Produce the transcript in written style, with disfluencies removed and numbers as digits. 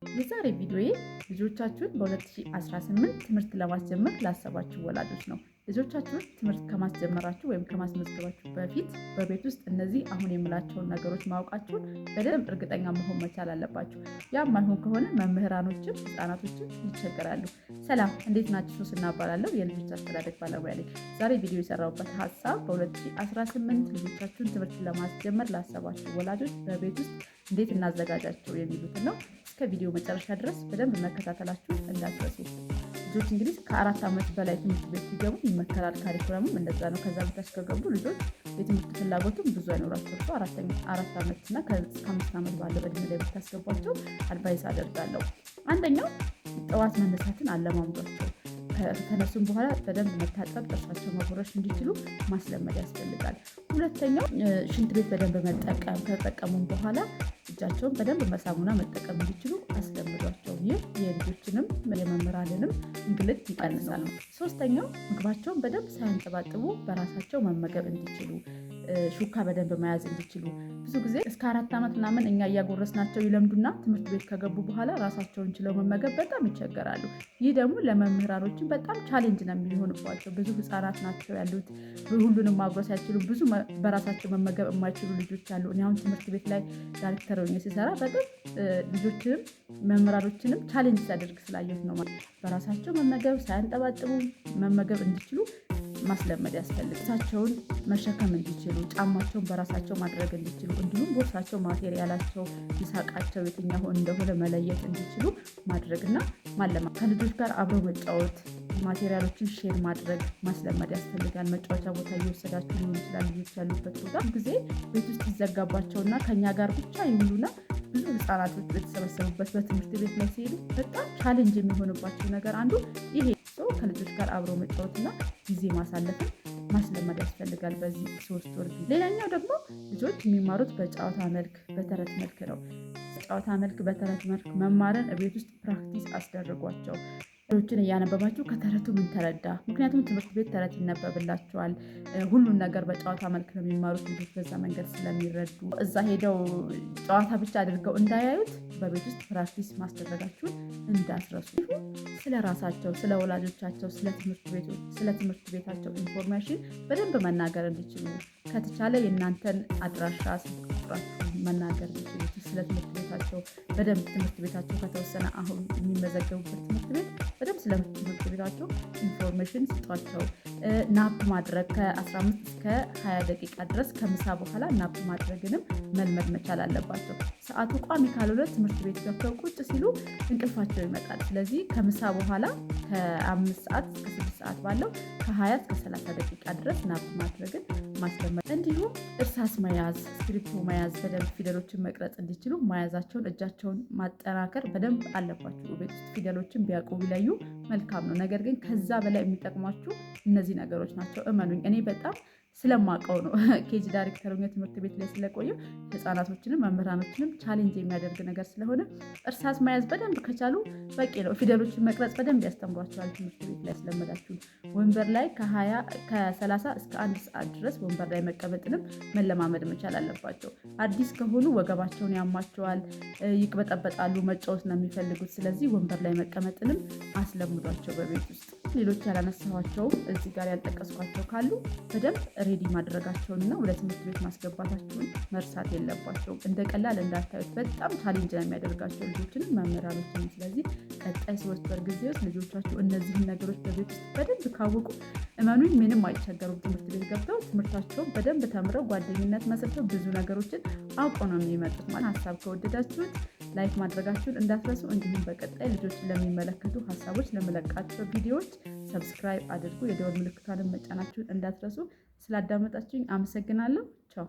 የዛሬ ቪዲዮዬ ልጆቻችሁን በ2018 ትምህርት ለማስጀመር ላሰባችሁ ወላጆች ነው። ልጆቻችሁን ትምህርት ከማስጀመራችሁ ወይም ከማስመዝገባችሁ በፊት በቤት ውስጥ እነዚህ አሁን የምላቸውን ነገሮች ማወቃችሁን በደንብ እርግጠኛ መሆን መቻል አለባችሁ። ያም ማይሆን ከሆነ መምህራኖችም ህፃናቶችም ይቸገራሉ። ሰላም፣ እንዴት ናችሁ? ሶስና እባላለሁ፣ የልጆች አስተዳደግ ባለሙያ ነኝ። ዛሬ ቪዲዮ የሰራሁበት ሀሳብ በ2018 ልጆቻችሁን ትምህርት ለማስጀመር ላሰባችሁ ወላጆች በቤት ውስጥ እንዴት እናዘጋጃቸው የሚሉትን ነው። እስከ ቪዲዮ መጨረሻ ድረስ በደንብ መከታተላችሁ እንዳትረሱ። ልጆች እንግዲህ ከ4 ዓመት በላይ ትምህርት ቤት ሲገቡ ይመከራል። ካሪኩለሙም እንደዛ ነው። ከዛ በታች ከገቡ ልጆች የትምህርት ፍላጎትም ብዙ አይኖራቸው። 4 ዓመት እና እስከ 5 ዓመት ባለው እድሜ ላይ ብታስገቧቸው አድቫይስ አደርጋለሁ። አንደኛው ጠዋት መነሳትን አለማምዷቸው። ከተነሱም በኋላ በደንብ መታጠብ፣ ጥርሳቸው መቦረሽ እንዲችሉ ማስለመድ ያስፈልጋል። ሁለተኛው ሽንት ቤት በደንብ መጠቀም፣ ከተጠቀሙም በኋላ እጃቸውን በደንብ በሳሙና መጠቀም እንዲችሉ አስለምዷቸው። ይህ የልጆችንም የመምህራንንም እንግልት ይቀንሳል። ሶስተኛው ምግባቸውን በደንብ ሳያንጠባጥቡ በራሳቸው መመገብ እንዲችሉ፣ ሹካ በደንብ መያዝ እንዲችሉ። ብዙ ጊዜ እስከ 4 ዓመት ምናምን እኛ እያጎረስናቸው ይለምዱና ትምህርት ቤት ከገቡ በኋላ ራሳቸውን ችለው መመገብ በጣም ይቸገራሉ። ይህ ደግሞ ለመምህራኖችን በጣም ቻሌንጅ ነው የሚሆንባቸው። ብዙ ህፃናት ናቸው ያሉት፣ ሁሉንም ማጉረስ አይችሉም። ብዙ በራሳቸው መመገብ የማይችሉ ልጆች አሉ። እኔ አሁን ትምህርት ቤት ላይ ዳይሬክተር ሆኜ ስሰራ በጣም ልጆችንም መምህራኖችንም ቻሌንጅ ሲያደርግ ስላየሁት ነው። በራሳቸው መመገብ ሳያንጠባጥቡ መመገብ እንዲችሉ ማስለመድ ያስፈልግ። ቦርሳቸውን መሸከም እንዲችሉ፣ ጫማቸውን በራሳቸው ማድረግ እንዲችሉ፣ እንዲሁም ቦርሳቸው ማቴሪያላቸው ይሳቃቸው የትኛው እንደሆነ መለየት እንዲችሉ ማድረግና ማለማ ከልጆች ጋር አብረው መጫወት፣ ማቴሪያሎችን ሼር ማድረግ ማስለመድ ያስፈልጋል። መጫወቻ ቦታ እየወሰዳችሁ ሊሆን ይችላል። ልጆች ያሉበት ቦታ ጊዜ ቤት ውስጥ ይዘጋባቸውና ከኛ ጋር ብቻ ይውሉና ብዙ ህፃናቶች የተሰበሰቡበት በትምህርት ቤት ላይ ሲሄዱ በጣም ቻሌንጅ የሚሆንባቸው ነገር አንዱ ይሄ ሰው ከልጆች ጋር አብሮ መጫወትና ጊዜ ማሳለፍን ማስለመድ ያስፈልጋል በዚህ 3 ወር ጊዜ። ሌላኛው ደግሞ ልጆች የሚማሩት በጨዋታ መልክ በተረት መልክ ነው። በጨዋታ መልክ በተረት መልክ መማርን ቤት ውስጥ ፕራክቲስ አስደርጓቸው። ችን እያነበባችሁ ከተረቱ ምን ተረዳ? ምክንያቱም ትምህርት ቤት ተረት ይነበብላቸዋል። ሁሉን ነገር በጨዋታ መልክ ነው የሚማሩት ልጆች በዛ መንገድ ስለሚረዱ እዛ ሄደው ጨዋታ ብቻ አድርገው እንዳያዩት በቤት ውስጥ ፕራክቲስ ማስደረጋችሁን እንዳትረሱ። ስለ ራሳቸው፣ ስለ ወላጆቻቸው፣ ስለ ትምህርት ቤታቸው ኢንፎርሜሽን በደንብ መናገር እንዲችሉ ከተቻለ የእናንተን አድራሻ መናገር እንዲችሉ ስለ ትምህርት ቤታቸው በደንብ ትምህርት ቤታቸው ከተወሰነ አሁን የሚመዘገቡበት ትምህርት ቤት በደንብ ስለ ትምህርት ቤታቸው ኢንፎርሜሽን ስጧቸው። ናፕ ማድረግ ከ15 እስከ 20 ደቂቃ ድረስ ከምሳ በኋላ ናፕ ማድረግንም መልመድ መቻል አለባቸው። ሰዓቱ ቋሚ ካልሆነ ትምህርት ቤት ገብተው ቁጭ ሲሉ እንቅልፋቸው ይመጣል። ስለዚህ ከምሳ በኋላ ከ5 ሰዓት እስከ 6 ሰዓት ባለው ከ20 እስከ 30 ደቂቃ ድረስ ናፕ ማድረግን ማስለመድ። እንዲሁም እርሳስ መያዝ፣ እስክሪብቶ መያዝ፣ በደንብ ፊደሎችን መቅረጽ እንዲችሉ መያዛቸውን እጃቸውን ማጠናከር በደንብ አለባችሁ። ቤት ውስጥ ፊደሎችን ቢያውቁ ቢለዩ መልካም ነው። ነገር ግን ከዛ በላይ የሚጠቅሟችሁ እነዚህ ነገሮች ናቸው። እመኑኝ፣ እኔ በጣም ስለማውቀው ነው። ኬጂ ዳይሬክተር ሆኜ ትምህርት ቤት ላይ ስለቆየሁ ህፃናቶችንም መምህራኖችንም ቻሌንጅ የሚያደርግ ነገር ስለሆነ እርሳስ መያዝ በደንብ ከቻሉ በቂ ነው። ፊደሎችን መቅረጽ በደንብ ያስተምሯቸዋል ትምህርት ቤት ላይ ስለመዳችሁ። ወንበር ላይ ከ30 እስከ 1 ሰዓት ድረስ ወንበር ላይ መቀመጥንም መለማመድ መቻል አለባቸው። አዲስ ከሆኑ ወገባቸውን ያማቸዋል፣ ይቅበጠበጣሉ፣ መጫወት ነው የሚፈልጉት። ስለዚህ ወንበር ላይ መቀመጥንም አስለምዷቸው በቤት ውስጥ። ሌሎች ያላነሳኋቸውም እዚህ ጋር ያልጠቀስኳቸው ካሉ በደንብ ሬዲ ማድረጋቸውንና ወደ ትምህርት ቤት ማስገባታቸውን መርሳት የለባቸውም። እንደ ቀላል እንዳታዩት፣ በጣም ቻሌንጅ ነው የሚያደርጋቸው ልጆችንም መምህራኖችንም። ስለዚህ ቀጣይ 3 ወር ጊዜ ውስጥ ልጆቻችሁ እነዚህን ነገሮች በቤት ውስጥ በደንብ ካወቁ እመኑኝ ምንም አይቸገሩም። ትምህርት ቤት ገብተው ትምህርታቸውን በደንብ ተምረው ጓደኝነት መስርተው ብዙ ነገሮችን አውቀው ነው የሚመጡት። ሀሳብ ከወደዳችሁት ላይክ ማድረጋችሁን እንዳትረሱ። እንዲሁም በቀጣይ ልጆችን ለሚመለከቱ ሀሳቦች ለመለቃቸው ቪዲዮዎች ሰብስክራይብ አድርጉ። የደወል ምልክቷንም መጫናችሁን እንዳትረሱ። ስላዳመጣችሁኝ አመሰግናለሁ። ቻው።